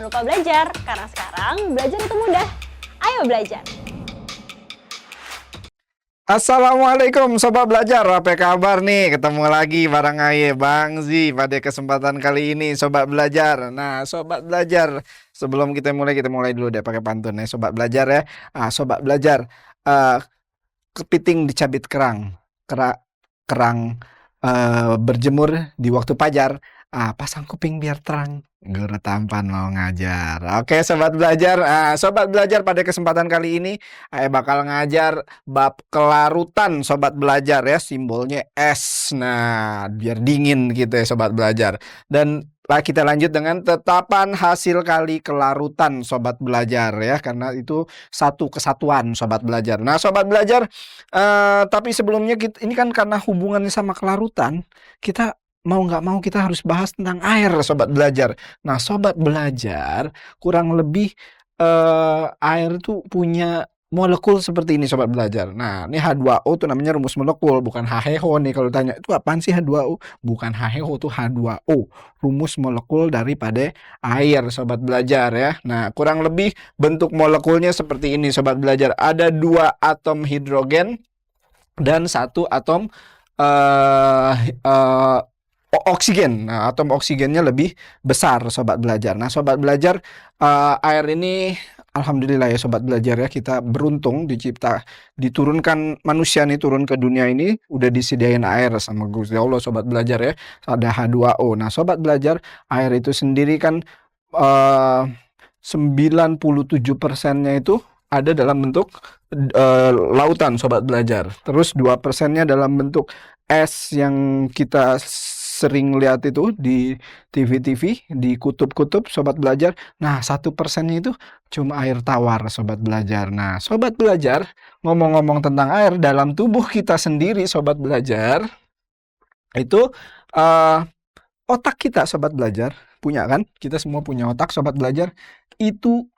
jangan lupa belajar, karena sekarang belajar itu mudah. Ayo belajar! Assalamualaikum Sobat Belajar, apa kabar nih? Ketemu lagi bareng Aye Bang Zi pada kesempatan kali ini Sobat Belajar. Nah Sobat Belajar, sebelum kita mulai dulu deh pakai pantun ya Sobat Belajar ya. Sobat Belajar, kepiting dicabit kerang, kerang berjemur di waktu pajar. Pasang kuping biar terang, guru tampan mau ngajar. Oke Sobat Belajar, Sobat Belajar pada kesempatan kali ini bakal ngajar bab kelarutan Sobat Belajar ya, simbolnya S. Nah biar dingin gitu ya Sobat Belajar. Dan kita lanjut dengan tetapan hasil kali kelarutan Sobat Belajar ya, karena itu satu kesatuan Sobat Belajar. Nah Sobat Belajar, tapi sebelumnya ini kan karena hubungannya sama kelarutan, kita mau nggak mau kita harus bahas tentang air Sobat Belajar. Nah Sobat Belajar, kurang lebih air tuh punya molekul seperti ini Sobat Belajar. Nah ini H2O tuh namanya rumus molekul, bukan HHO nih. Kalau tanya itu apaan sih H2O? Bukan HHO, tuh H2O, rumus molekul daripada air Sobat Belajar ya. Nah kurang lebih bentuk molekulnya seperti ini Sobat Belajar. Ada 2 atom hidrogen dan 1 atom oksigen. Nah, atom oksigennya lebih besar Sobat Belajar. Nah, Sobat Belajar, air ini alhamdulillah ya Sobat Belajar ya, kita beruntung diturunkan manusia nih, turun ke dunia ini udah disediain air sama Gusti Allah Sobat Belajar ya. Ada H2O. Nah, Sobat Belajar, air itu sendiri kan 97%-nya itu ada dalam bentuk lautan Sobat Belajar. Terus 2%-nya dalam bentuk es yang kita sering lihat itu di TV-TV, di kutub-kutub Sobat Belajar. Nah 1%-nya itu cuma air tawar Sobat Belajar. Nah Sobat Belajar, ngomong-ngomong tentang air, dalam tubuh kita sendiri Sobat Belajar, itu otak kita Sobat Belajar, punya kan? Kita semua punya otak Sobat Belajar. Itu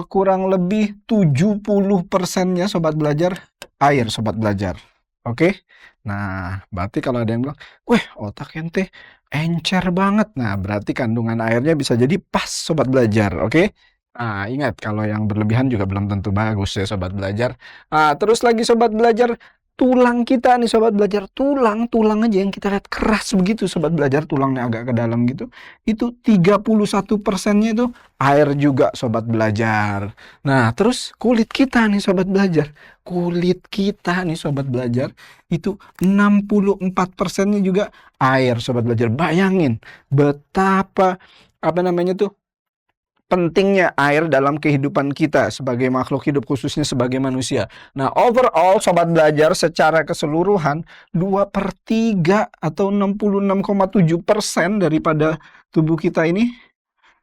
kurang lebih 70%-nya Sobat Belajar air Sobat Belajar. Oke. Nah, berarti kalau ada yang bilang, "Weh, otak ente encer banget." Nah, berarti kandungan airnya bisa jadi pas Sobat Belajar, oke? Nah, ingat kalau yang berlebihan juga belum tentu bagus ya Sobat Belajar. Terus lagi Sobat Belajar, tulang kita nih Sobat Belajar, tulang aja yang kita lihat keras begitu Sobat Belajar, tulangnya agak ke dalam gitu. Itu 31%-nya itu air juga Sobat Belajar. Nah, terus kulit kita nih Sobat Belajar. Kulit kita nih Sobat Belajar itu 64%-nya juga air Sobat Belajar. Bayangin betapa pentingnya air dalam kehidupan kita sebagai makhluk hidup, khususnya sebagai manusia. Nah, overall Sobat Belajar secara keseluruhan 2/3 atau 66,7% daripada tubuh kita ini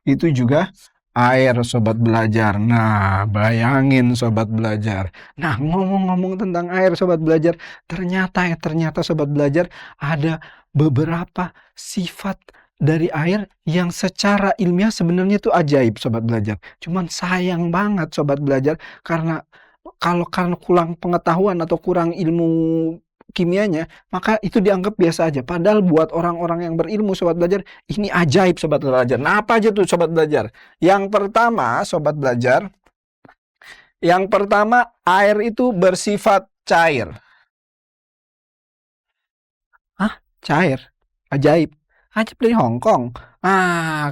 itu juga air Sobat Belajar. Nah, bayangin Sobat Belajar. Nah, ngomong-ngomong tentang air Sobat Belajar, ternyata Sobat Belajar ada beberapa sifat dari air yang secara ilmiah sebenarnya itu ajaib Sobat Belajar. Cuman sayang banget Sobat Belajar, karena kurang pengetahuan atau kurang ilmu kimianya, maka itu dianggap biasa aja. Padahal buat orang-orang yang berilmu Sobat Belajar, ini ajaib Sobat Belajar. Nah, apa aja tuh Sobat Belajar? Yang pertama Sobat Belajar, air itu bersifat cair. Cair? Ajaib? Ajaib dari Hongkong.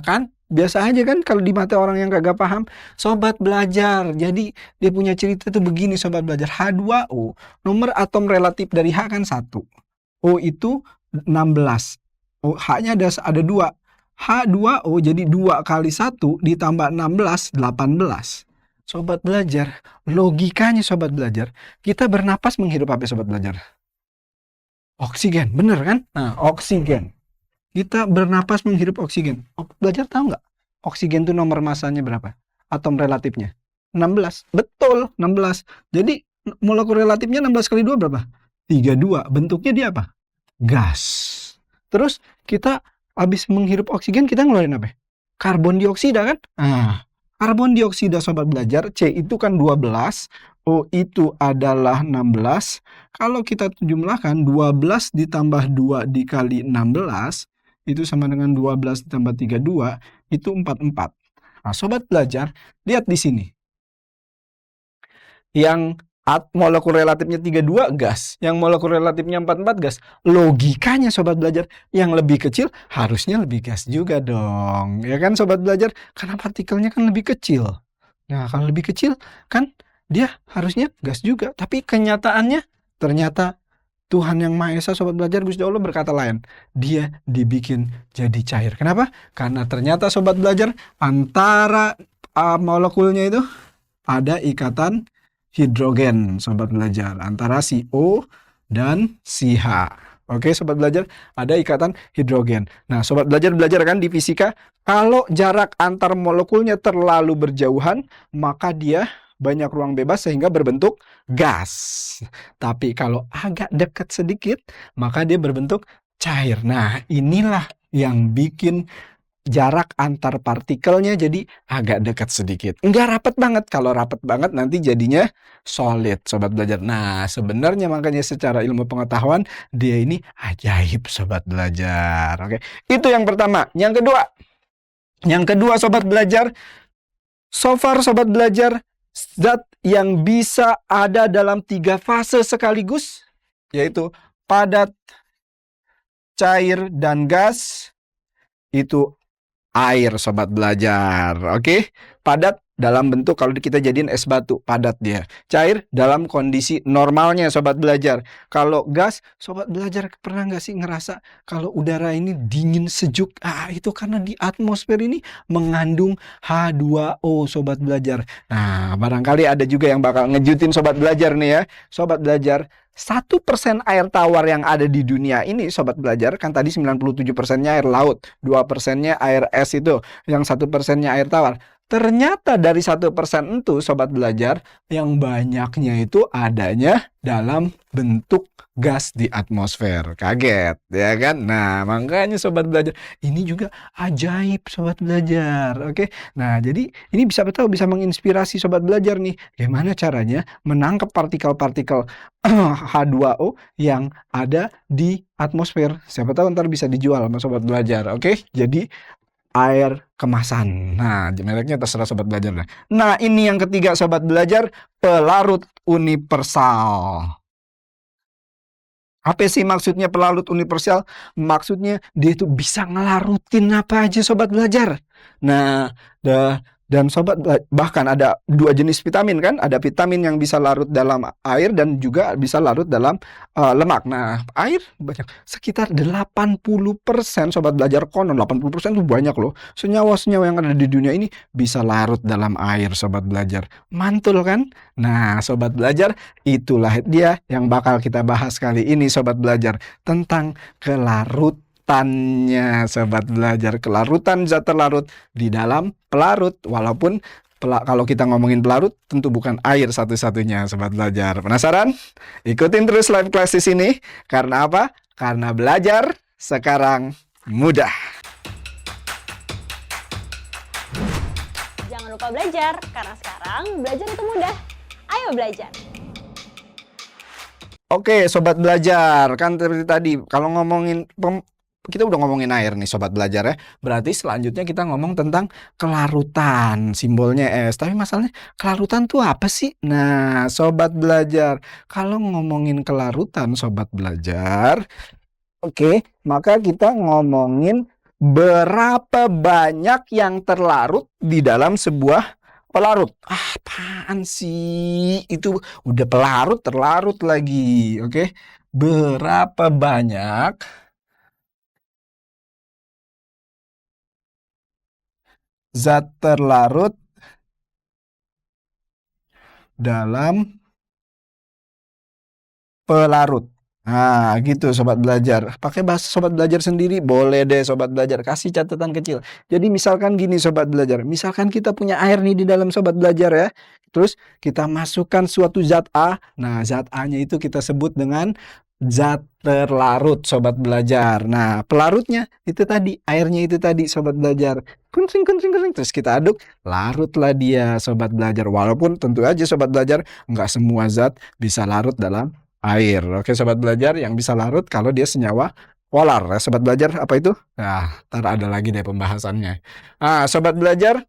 Kan biasa aja kan kalau di mata orang yang kagak paham. Sobat Belajar, jadi dia punya cerita tuh begini Sobat Belajar. H2O, nomor atom relatif dari H kan 1. O itu 16. H-nya ada 2. H2O jadi 2 kali 1 ditambah 16, 18. Sobat Belajar, logikanya Sobat Belajar, kita bernapas menghirup apa Sobat Belajar? Oksigen, bener kan? Nah, oksigen. Kita bernapas menghirup oksigen. Belajar tahu nggak? Oksigen itu nomor masanya berapa? Atom relatifnya? 16. Betul, 16. Jadi molekul relatifnya 16 kali 2 berapa? 32. Bentuknya dia apa? Gas. Terus kita habis menghirup oksigen, kita ngeluarin apa? Karbon dioksida kan? Karbon dioksida Sobat Belajar, C itu kan 12, O itu adalah 16. Kalau kita jumlahkan 12 ditambah 2 dikali 16, itu sama dengan 12 ditambah 32, itu 44. Nah, sobat belajar, lihat di sini. Yang molekul relatifnya 32 gas, yang molekul relatifnya 44 gas. Logikanya sobat belajar, yang lebih kecil harusnya lebih gas juga dong. Ya kan sobat belajar? Karena partikelnya kan lebih kecil. Nah, kalau lebih kecil kan dia harusnya gas juga. Tapi kenyataannya ternyata Tuhan Yang Maha Esa sobat belajar Gusti Allah berkata lain. Dia dibikin jadi cair. Kenapa? Karena ternyata sobat belajar antara molekulnya itu ada ikatan hidrogen sobat belajar antara si O dan si H. Oke sobat belajar, ada ikatan hidrogen. Nah sobat belajar kan di fisika, kalau jarak antar molekulnya terlalu berjauhan, maka dia banyak ruang bebas sehingga berbentuk gas. Tapi kalau agak dekat sedikit, maka dia berbentuk cair. Nah inilah yang bikin jarak antar partikelnya jadi agak dekat sedikit. Enggak rapat banget. Kalau rapat banget nanti jadinya solid, sobat belajar. Nah, sebenarnya makanya secara ilmu pengetahuan dia ini ajaib, sobat belajar. Oke, itu yang pertama. Yang kedua, sobat belajar. So far, sobat belajar, zat yang bisa ada dalam 3 fase sekaligus, yaitu padat, cair, dan gas, itu air sobat belajar. Oke, padat dalam bentuk kalau kita jadiin es batu, padat dia. Cair dalam kondisi normalnya sobat belajar. Kalau gas, sobat belajar pernah nggak sih ngerasa kalau udara ini dingin sejuk? Itu karena di atmosfer ini mengandung H2O sobat belajar. Nah, barangkali ada juga yang bakal ngejutin sobat belajar nih ya. Sobat belajar, 1% air tawar yang ada di dunia ini sobat belajar, kan tadi 97%-nya air laut, 2%-nya air es itu, yang 1%-nya air tawar. Ternyata dari 1% itu sobat belajar, yang banyaknya itu adanya dalam bentuk gas di atmosfer. Kaget ya kan? Nah makanya sobat belajar, ini juga ajaib sobat belajar. Oke, nah jadi ini bisa menginspirasi sobat belajar nih, gimana caranya menangkap partikel-partikel H2O yang ada di atmosfer. Siapa tahu ntar bisa dijual sama sobat belajar. Oke, jadi air kemasan. Nah, mereknya terserah sobat belajar. Nah, ini yang ketiga sobat belajar, pelarut universal. Apa sih maksudnya pelarut universal? Maksudnya dia itu bisa ngelarutin apa aja sobat belajar. Nah, dan sobat bahkan ada 2 jenis vitamin kan? Ada vitamin yang bisa larut dalam air dan juga bisa larut dalam lemak. Nah, air banyak sekitar 80% sobat belajar, konon 80% itu banyak loh. Senyawa-senyawa yang ada di dunia ini bisa larut dalam air sobat belajar. Mantul kan? Nah, sobat belajar, itulah dia yang bakal kita bahas kali ini sobat belajar, tentang kelarutannya sobat belajar. Kelarutan zat terlarut di dalam pelarut. Walaupun kalau kita ngomongin pelarut tentu bukan air satu-satunya sobat belajar. Penasaran? Ikutin terus live class di sini. Karena apa? Karena belajar sekarang mudah. Jangan lupa belajar, karena sekarang belajar itu mudah. Ayo belajar. Oke, sobat belajar, kan seperti tadi kalau ngomongin kita udah ngomongin air nih sobat belajar ya. Berarti selanjutnya kita ngomong tentang kelarutan, simbolnya S. Tapi masalahnya kelarutan tuh apa sih? Nah, sobat belajar, kalau ngomongin kelarutan sobat belajar, oke, maka kita ngomongin berapa banyak yang terlarut di dalam sebuah pelarut. Apaan sih? Itu udah pelarut terlarut lagi. Oke. Berapa banyak zat terlarut dalam pelarut? Nah, gitu sobat belajar. Pakai bahasa sobat belajar sendiri boleh deh sobat belajar. Kasih catatan kecil. Jadi misalkan gini sobat belajar. Misalkan kita punya air nih di dalam sobat belajar ya. Terus kita masukkan suatu zat A. Nah, zat A-nya itu kita sebut dengan zat terlarut sobat belajar. Nah, pelarutnya itu tadi, airnya itu tadi sobat belajar. Kuncing. Terus kita aduk, larutlah dia sobat belajar. Walaupun tentu aja sobat belajar nggak semua zat bisa larut dalam air. Oke sobat belajar, yang bisa larut kalau dia senyawa polar ya sobat belajar. Apa itu? Nah, ntar ada lagi deh pembahasannya. Sobat belajar,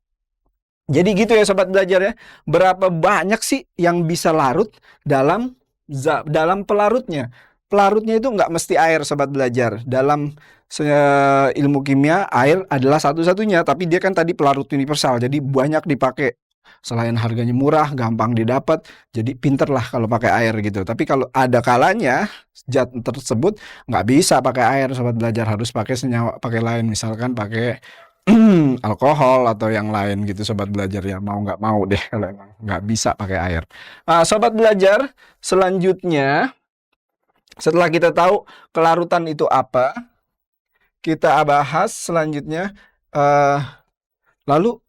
Jadi gitu ya sobat belajar ya. Berapa banyak sih yang bisa larut dalam dalam pelarutnya. Pelarutnya itu nggak mesti air sobat belajar. Dalam ilmu kimia air adalah satu-satunya, tapi dia kan tadi pelarut universal. Jadi banyak dipakai. Selain harganya murah, gampang didapat, jadi pinter lah kalau pakai air gitu. Tapi kalau ada kalanya zat tersebut nggak bisa pakai air sobat belajar, harus pakai senyawa, pakai lain, misalkan pakai alkohol atau yang lain gitu sobat belajar ya, mau nggak mau deh kalau emang nggak bisa pakai air. Nah, sobat belajar, selanjutnya setelah kita tahu kelarutan itu apa, kita bahas selanjutnya. eh Lalu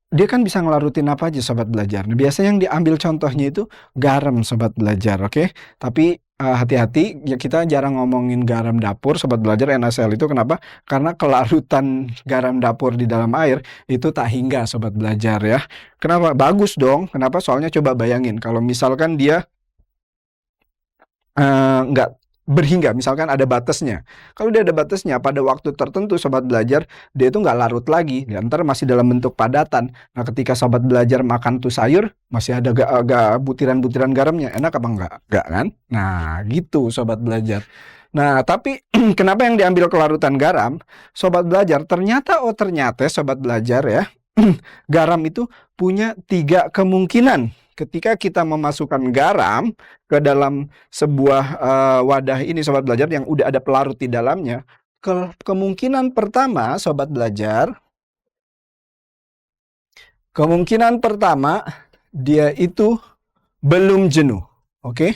dia kan bisa ngelarutin apa aja sobat belajar. Nah, biasanya yang diambil contohnya itu garam sobat belajar, oke? Tapi hati-hati ya, kita jarang ngomongin garam dapur sobat belajar NaCl itu kenapa? Karena kelarutan garam dapur di dalam air itu tak hingga sobat belajar ya. Kenapa? Bagus dong. Kenapa? Soalnya coba bayangin kalau misalkan dia nggak berhingga, misalkan ada batasnya. Kalau dia ada batasnya, pada waktu tertentu sobat belajar, dia itu nggak larut lagi, dia ntar masih dalam bentuk padatan. Nah, ketika sobat belajar makan tuh sayur, masih ada agak butiran-butiran garamnya, enak apa enggak? Enggak kan? Nah, gitu sobat belajar. Nah, tapi kenapa yang diambil kelarutan garam? Sobat belajar, ternyata sobat belajar ya, garam itu punya 3 kemungkinan. Ketika kita memasukkan garam ke dalam sebuah wadah ini sobat belajar yang udah ada pelarut di dalamnya, kemungkinan pertama sobat belajar, kemungkinan pertama dia itu belum jenuh. Oke?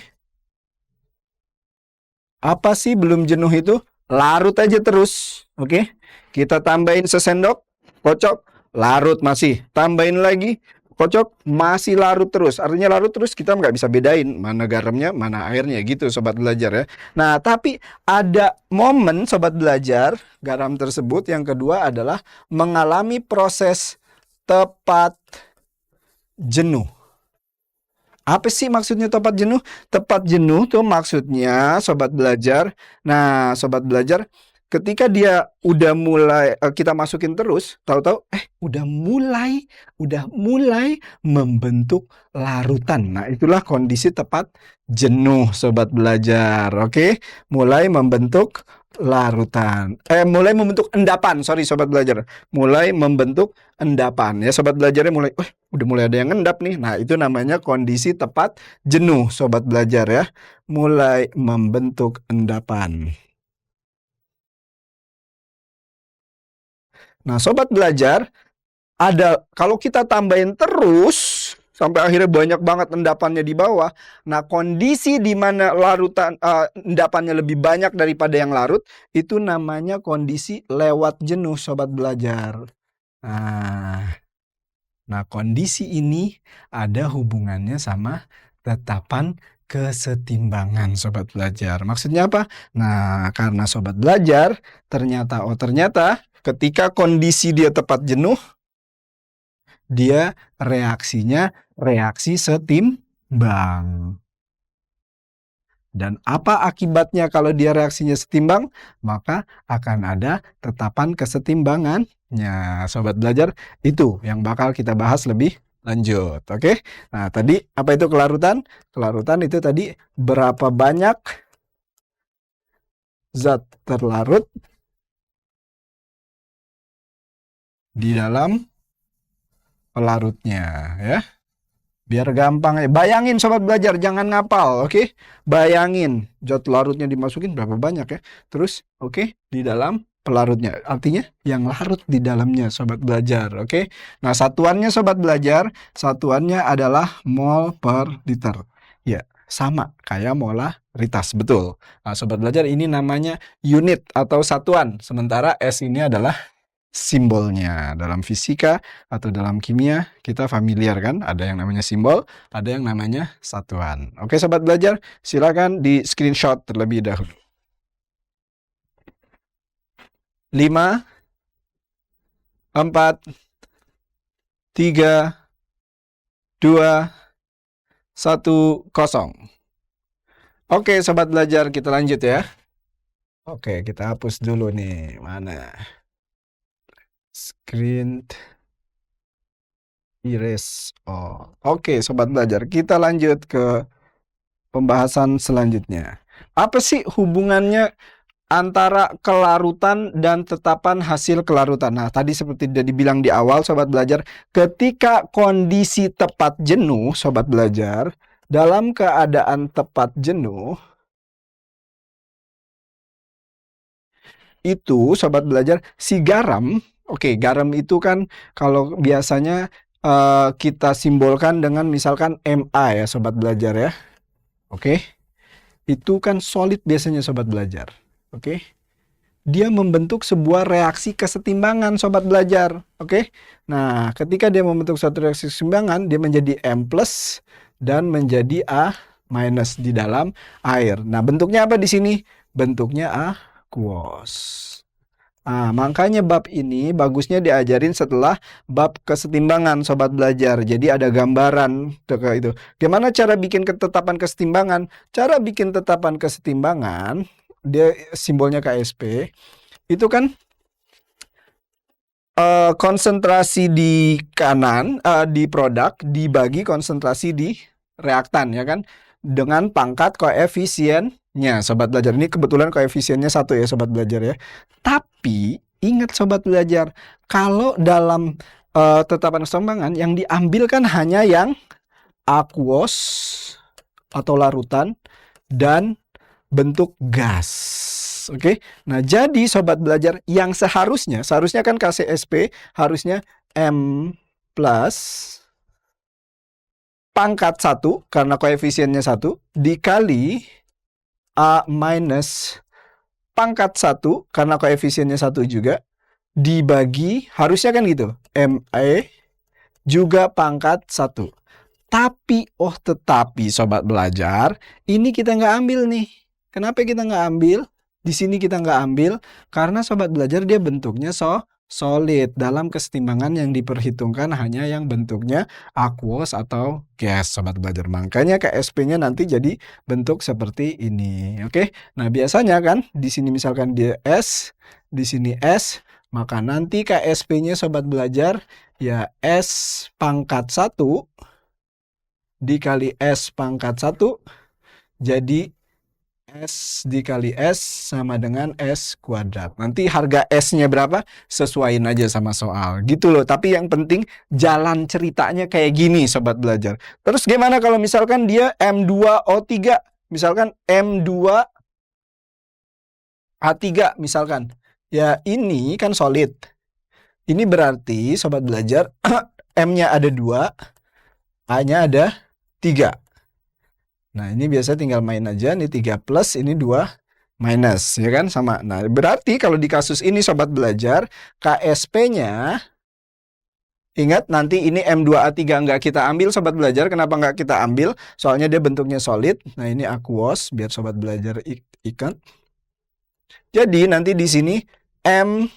Apa sih belum jenuh itu? Larut aja terus. Oke? Kita tambahin sesendok, kocok, larut masih. Tambahin lagi, kocok, masih larut terus. Artinya larut terus, kita nggak bisa bedain mana garamnya, mana airnya gitu sobat belajar ya. Nah, tapi ada momen sobat belajar, garam tersebut yang kedua adalah mengalami proses tepat jenuh. Apa sih maksudnya tepat jenuh? Tepat jenuh tuh maksudnya sobat belajar. Nah, sobat belajar, ketika dia udah mulai kita masukin terus, tahu-tahu udah mulai membentuk larutan. Nah, itulah kondisi tepat jenuh sobat belajar. Oke, mulai membentuk larutan. Mulai membentuk endapan. Sorry sobat belajar. Mulai membentuk endapan ya sobat belajarnya mulai udah mulai ada yang ngendap nih. Nah, itu namanya kondisi tepat jenuh sobat belajar ya. Mulai membentuk endapan. Nah, sobat belajar, kalau kita tambahin terus sampai akhirnya banyak banget endapannya di bawah. Nah, kondisi di mana larutan endapannya lebih banyak daripada yang larut, itu namanya kondisi lewat jenuh sobat belajar. Nah, kondisi ini ada hubungannya sama tetapan kesetimbangan sobat belajar. Maksudnya apa? Nah, karena sobat belajar ternyata ketika kondisi dia tepat jenuh, dia reaksinya reaksi setimbang. Dan apa akibatnya kalau dia reaksinya setimbang? Maka akan ada tetapan kesetimbangannya. Sobat belajar, itu yang bakal kita bahas lebih lanjut. Oke? Nah, tadi apa itu kelarutan? Kelarutan itu tadi berapa banyak zat terlarut di dalam pelarutnya ya. Biar gampang ya. Bayangin sobat belajar, jangan ngapal, oke? Bayangin zat larutnya dimasukin berapa banyak ya. Terus di dalam pelarutnya. Artinya yang larut di dalamnya sobat belajar, oke? Nah, satuannya sobat belajar, satuannya adalah mol per liter. Ya, sama kayak molaritas, betul. Nah, sobat belajar, ini namanya unit atau satuan. Sementara S ini adalah simbolnya. Dalam fisika atau dalam kimia kita familiar kan, ada yang namanya simbol, ada yang namanya satuan. Oke sobat belajar, silakan di screenshot terlebih dahulu. 5 4 3 2 1 0. Oke sobat belajar, kita lanjut ya. Oke, kita hapus dulu nih. Mana screen Iris. Oh, oke, sobat belajar. Kita lanjut ke pembahasan selanjutnya. Apa sih hubungannya antara kelarutan dan tetapan hasil kelarutan? Nah, tadi seperti sudah dibilang di awal, sobat belajar, ketika kondisi tepat jenuh, sobat belajar, dalam keadaan tepat jenuh, itu sobat belajar, si garam, oke, garam itu kan kalau biasanya kita simbolkan dengan misalkan Ma ya, sobat belajar ya. Oke. Itu kan solid biasanya sobat belajar. Oke. Dia membentuk sebuah reaksi kesetimbangan sobat belajar. Oke. Nah, ketika dia membentuk suatu reaksi kesetimbangan, dia menjadi M+ dan menjadi A- di dalam air. Nah, bentuknya apa di sini? Bentuknya aquos. Nah, makanya bab ini bagusnya diajarin setelah bab kesetimbangan sobat belajar. Jadi ada gambaran itu. Gimana cara bikin ketetapan kesetimbangan? Cara bikin tetapan kesetimbangan, dia simbolnya KSP. Itu kan konsentrasi di kanan di produk dibagi konsentrasi di reaktan ya kan, dengan pangkat koefisiennya sobat belajar. Ini kebetulan koefisiennya 1 ya sobat belajar ya. Tapi ingat sobat belajar, kalau dalam tetapan kesetimbangan yang diambil kan hanya yang aquos atau larutan dan bentuk gas. Oke. Nah, jadi sobat belajar yang seharusnya kan KCSP harusnya M+ pangkat 1 karena koefisiennya 1 dikali A- pangkat 1 karena koefisiennya 1 juga dibagi, harusnya kan gitu, ME juga pangkat 1. Tetapi sobat belajar, ini kita nggak ambil nih. Kenapa kita nggak ambil? Di sini kita nggak ambil karena sobat belajar dia bentuknya solid. Dalam kesetimbangan yang diperhitungkan hanya yang bentuknya aquos atau gas sobat belajar. Makanya KSP-nya nanti jadi bentuk seperti ini. Oke. Nah, biasanya kan di sini misalkan dia S, di sini S, maka nanti KSP-nya sobat belajar ya S pangkat 1 dikali S pangkat 1 jadi S dikali S sama dengan S kuadrat. Nanti harga S-nya berapa? Sesuaiin aja sama soal. Gitu loh. Tapi yang penting jalan ceritanya kayak gini sobat belajar. Terus gimana kalau misalkan dia M2O3? Misalkan M2A3 misalkan. Ya ini kan solid. Ini berarti sobat belajar M-nya ada 2, A-nya ada 3. Nah, ini biasa tinggal main aja. Ini 3+, ini 2 minus. Ya kan? Sama. Nah, berarti kalau di kasus ini sobat belajar, KSP-nya, ingat nanti ini M2A3 nggak kita ambil sobat belajar. Kenapa nggak kita ambil? Soalnya dia bentuknya solid. Nah, ini aquos, biar sobat belajar ikan. Jadi, nanti di sini M3+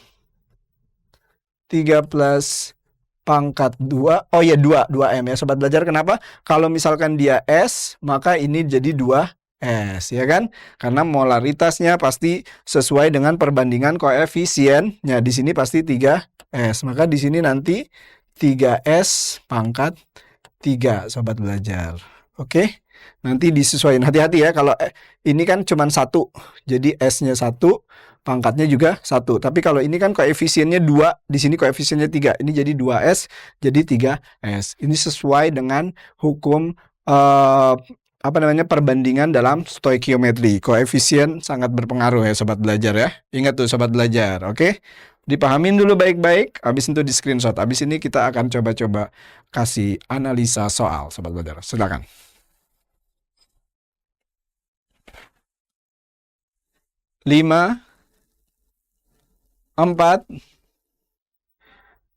pangkat 2, oh ya 2M ya sobat belajar. Kenapa? Kalau misalkan dia S, maka ini jadi 2S ya kan? Karena molaritasnya pasti sesuai dengan perbandingan koefisiennya. Di sini pasti 3S. Maka di sini nanti 3S pangkat 3 sobat belajar. Oke? Nanti disesuaikan. Hati-hati ya, kalau ini kan cuma 1. Jadi S-nya 1, pangkatnya juga 1. Tapi kalau ini kan koefisiennya 2, di sini koefisiennya 3. Ini jadi 2S, jadi 3S. Ini sesuai dengan hukum perbandingan dalam stoikiometri. Koefisien sangat berpengaruh ya sobat belajar ya. Ingat tuh sobat belajar, oke? Dipahamin dulu baik-baik, habis itu di screenshot. Habis ini kita akan coba-coba kasih analisa soal sobat belajar. Silakan. 5, 4,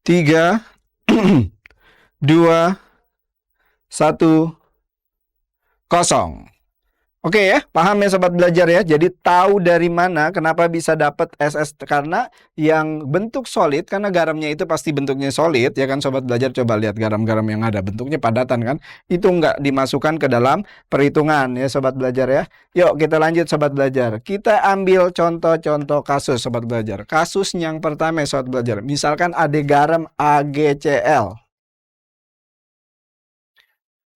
3, 2, 1, 0. Oke ya, paham ya sobat belajar ya. Jadi tahu dari mana kenapa bisa dapat SS, karena yang bentuk solid, karena garamnya itu pasti bentuknya solid ya kan sobat belajar. Coba lihat garam-garam yang ada bentuknya padatan kan, itu nggak dimasukkan ke dalam perhitungan ya sobat belajar ya. Yuk kita lanjut sobat belajar. Kita ambil contoh-contoh kasus sobat belajar. Kasus yang pertama sobat belajar, misalkan ada garam AgCl.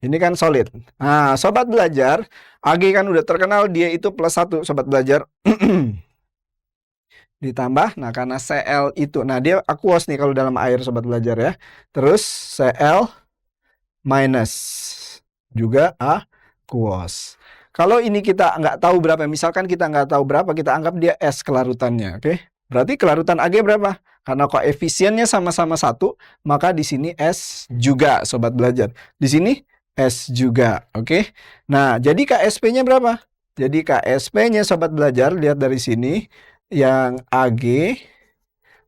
Ini kan solid. Nah, sobat belajar, AG kan udah terkenal dia itu plus 1, sobat belajar. Ditambah, nah karena Cl itu, nah dia aqueous nih kalau dalam air sobat belajar ya. Terus Cl minus juga aqueous. Kalau ini kita nggak tahu berapa, misalkan kita nggak tahu berapa, kita anggap dia S kelarutannya, oke? Berarti kelarutan Ag berapa? Karena koefisiennya sama-sama 1, maka di sini S juga sobat belajar. Di sini S juga, oke? Nah, jadi KSP-nya berapa? Jadi KSP-nya sobat belajar, lihat dari sini, yang Ag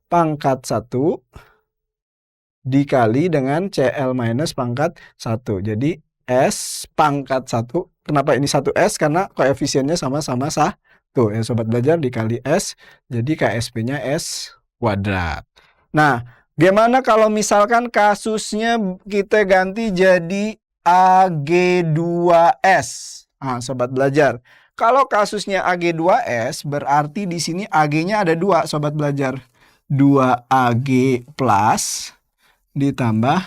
pangkat 1 dikali dengan Cl minus pangkat 1. Jadi S pangkat 1. Kenapa ini 1S? Karena koefisiennya sama-sama 1 ya sobat belajar, dikali S. Jadi KSP-nya S kuadrat. Nah, gimana kalau misalkan kasusnya kita ganti jadi Ag2S? Nah, sobat belajar. Kalau kasusnya Ag2S berarti di sini Ag-nya ada 2 sobat belajar. 2Ag plus ditambah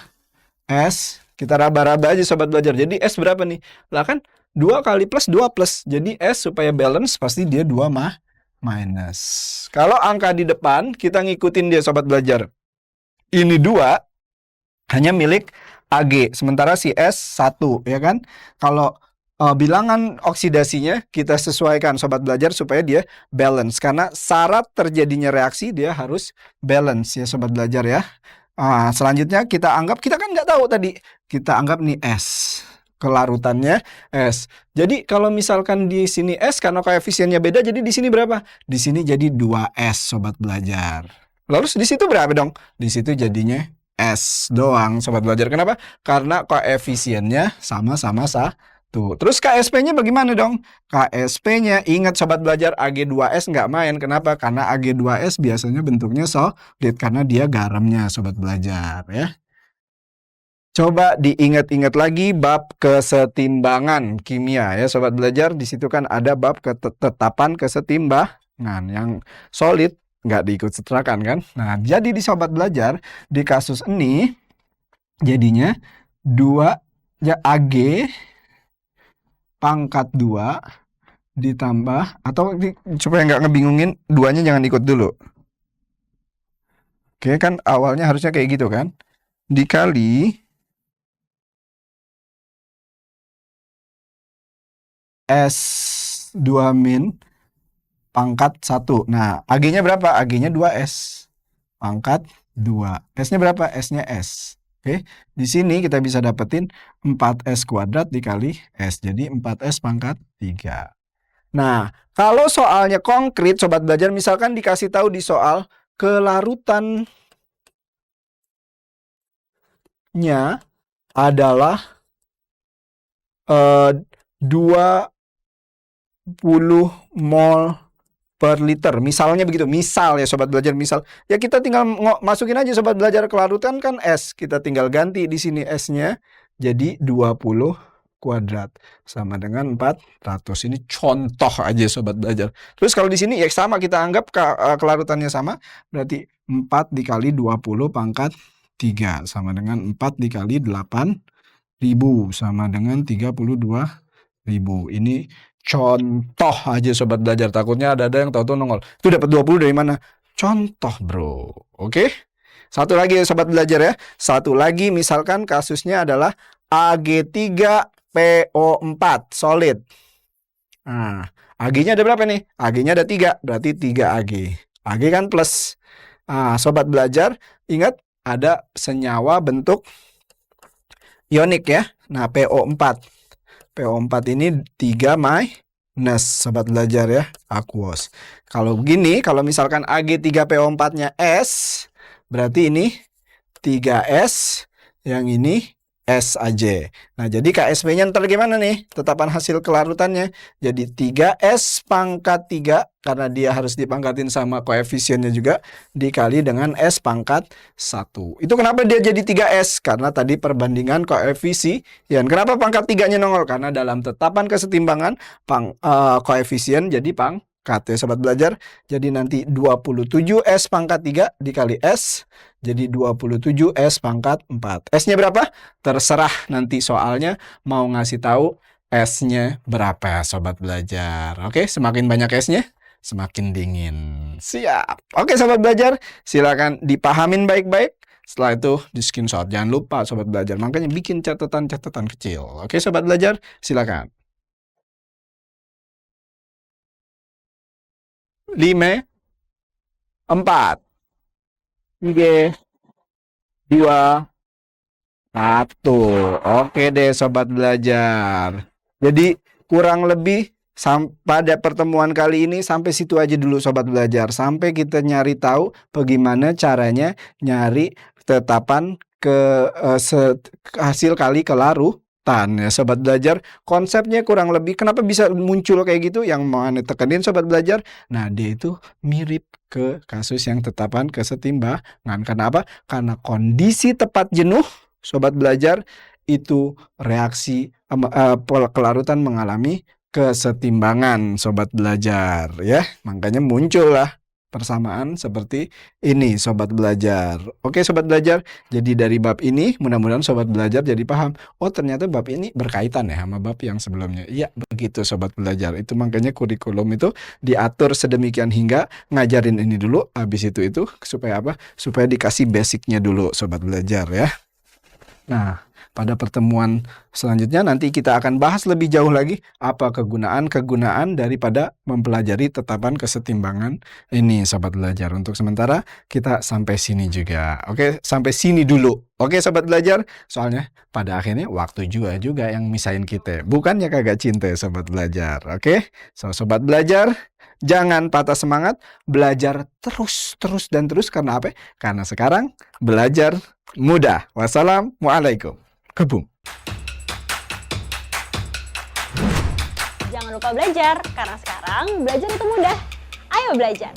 S, kita raba-raba aja sobat belajar. Jadi S berapa nih? Lah kan 2 kali plus 2 plus. Jadi S supaya balance pasti dia 2 minus. Kalau angka di depan kita ngikutin dia sobat belajar. Ini 2 hanya milik Ag, sementara si S 1 ya kan? Kalau bilangan oksidasinya kita sesuaikan sobat belajar supaya dia balance. Karena syarat terjadinya reaksi dia harus balance ya sobat belajar ya. Selanjutnya kita anggap, kita kan nggak tahu tadi, kita anggap nih S, kelarutannya S. Jadi kalau misalkan di sini S karena koefisiennya beda, jadi di sini berapa? Di sini jadi 2S sobat belajar. Lalu di situ berapa dong? Di situ jadinya S doang sobat belajar. Kenapa? Karena koefisiennya sama-sama 1. Terus KSP-nya bagaimana dong? KSP-nya ingat sobat belajar, Ag2S nggak main. Kenapa? Karena Ag2S biasanya bentuknya solid karena dia garamnya sobat belajar ya. Coba diingat-ingat lagi bab kesetimbangan kimia ya sobat belajar. Di situ kan ada bab ketetapan kesetimbangan yang solid nggak diikut sertakan kan. Nah, jadi di sobat belajar di kasus ini jadinya 2 ya Ag pangkat 2 ditambah, atau supaya nggak ngebingungin, 2-nya jangan ikut dulu. Oke, kan awalnya harusnya kayak gitu kan. Dikali S2 min pangkat 1. Nah, Ag-nya berapa? Ag-nya 2S pangkat 2. S-nya berapa? S-nya S. Oke, di sini kita bisa dapetin 4S kuadrat dikali S. Jadi 4S pangkat 3. Nah, kalau soalnya konkret, sobat belajar, misalkan dikasih tahu di soal kelarutannya adalah 20 mol per liter, misalnya begitu, misal ya sobat belajar, misal ya kita tinggal masukin aja sobat belajar, kelarutan kan S, kita tinggal ganti di sini S-nya jadi 20 kuadrat sama dengan 400. Ini contoh aja sobat belajar. Terus kalau di sini ya sama, kita anggap kelarutannya sama, berarti 4 dikali 20 pangkat 3 sama dengan 4 dikali 8.000 sama dengan 32.000. Ini contoh aja sobat belajar, takutnya ada yang tahu-tahu nongol. Itu dapat 20 dari mana? Contoh, bro. Oke? Satu lagi sobat belajar ya. Satu lagi misalkan kasusnya adalah Ag3PO4 solid. Nah, Ag-nya ada berapa nih? Ag-nya ada 3, berarti 3 Ag. Ag kan plus. Sobat belajar, ingat ada senyawa bentuk ionik ya. Nah, PO4. PO4 ini 3 minus sobat belajar ya, aqueous. Kalau begini, kalau misalkan Ag3PO4-nya S, berarti ini 3S, yang ini S aja. Nah, jadi KSP-nya ntar gimana nih? Tetapan hasil kelarutannya jadi 3S pangkat 3, karena dia harus dipangkatin sama koefisiennya juga, dikali dengan S pangkat 1. Itu kenapa dia jadi 3S? Karena tadi perbandingan koefisien. Kenapa pangkat 3-nya nongol? Karena dalam tetapan kesetimbangan koefisien jadi pangkat ya sobat belajar. Jadi nanti 27S pangkat 3 dikali S Jadi 27 S pangkat 4. S-nya berapa? Terserah nanti soalnya mau ngasih tahu S-nya berapa, sobat belajar. Oke, semakin banyak S-nya, semakin dingin. Siap. Oke, sobat belajar, silakan dipahamin baik-baik. Setelah itu di screenshot. Jangan lupa sobat belajar, makanya bikin catatan-catatan kecil. Oke, sobat belajar, silakan. 5, 4, 3, 2, 1. Oke deh sobat belajar. Jadi kurang lebih pada pertemuan kali ini sampai situ aja dulu sobat belajar. Sampai kita nyari tahu bagaimana caranya nyari tetapan hasil kali kelarutan ya sobat belajar. Konsepnya kurang lebih kenapa bisa muncul kayak gitu yang mau Anda tekenin sobat belajar. Nah, dia itu mirip ke kasus yang tetapan kesetimbangan. Karena apa? Karena kondisi tepat jenuh sobat belajar itu reaksi kelarutan mengalami kesetimbangan sobat belajar ya. Makanya muncullah persamaan seperti ini sobat belajar. Oke sobat belajar, jadi dari bab ini mudah-mudahan sobat belajar jadi paham. Oh ternyata bab ini berkaitan ya sama bab yang sebelumnya. Iya begitu sobat belajar. Itu makanya kurikulum itu diatur sedemikian hingga ngajarin ini dulu, habis itu supaya apa? Supaya dikasih basicnya dulu sobat belajar ya. Nah, pada pertemuan selanjutnya nanti kita akan bahas lebih jauh lagi apa kegunaan daripada mempelajari tetapan kesetimbangan ini sobat belajar. Untuk sementara kita sampai sini juga. Oke, sampai sini dulu. Oke sobat belajar, soalnya pada akhirnya waktu juga yang misahin kita. Bukannya kagak cinta sobat belajar. Oke, sobat belajar, jangan patah semangat, belajar terus karena apa? Karena sekarang belajar mudah. Wassalamualaikum. Kebum. Jangan lupa belajar, karena sekarang belajar itu mudah. Ayo belajar!